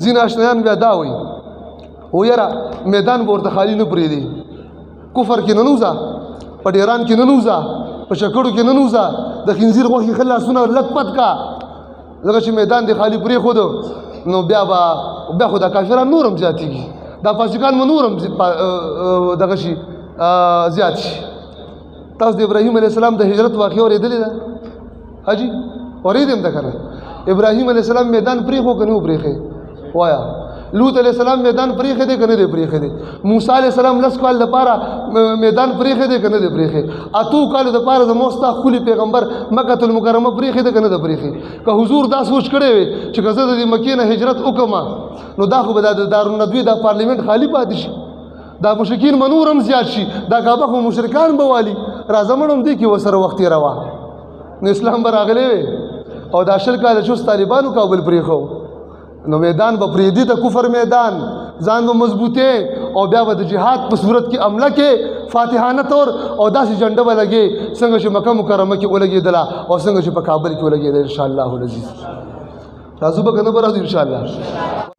ځینې اشنایان بیا دا وایي او یاره میدان به ورته خالي نه پرېږدي، کفر کې نه نوځه، په ډیران کې نه نوځه، په شکړو کې نه نوځه، د خنزیر غوښې ښه لاسونه لت پت کا، ځکه چې میدان دې خالي پرېښود نو بیا خو دا کافران نور هم زیاتېږي، دا فاسقان به نور هم دغه شي زیات شي. تاسو د ابراهیم علیه السلام د هجرت واقعه اورېدلې ده حاجي؟ اورېدې ده که نه؟ ابراهیم علیه السلام میدان پرېښو که نه و پرېښی؟ وایه. لوط علیه السلام میدان پرېښی دی که نه دی پرېښی؟ موسی علیه السلام 10 کال دپاره میدان پرېښی دی که نه دی پرېښی؟ 8 کالو دپاره زموږ ستا ښکلي پیغمبر مکة المکرمه پرېښی دی که نه دی پرېښی؟ که حضور دا سوچ کړی وی چې که زه د دې مکې نه هجرت وکړم نو دا خو به د دارالندوی دا پارلیمنت خالي پاتې شي، دا مشرکین به نور هم زیات شي، دا کعبه خو مشرکان به والي، راځه مړ هم دی کې ورسره وخت تېروه. نو اسلام به راغلی وی او دا 20 کاله چوس طالبانو کابل پرېښو نو میدان به پرېږدي د کفر میدان، ځان به مضبوطې او بیا به د جهاد په صورت کې عمله کې فاتحانه طور او داسې جنډه به لګې څنګه چې مکه مکرمه کې ولګېدله او څنګه چې په کابل کې ولګېده انشاءالله العزیز. راځو به که نه به راځو انشاءالله.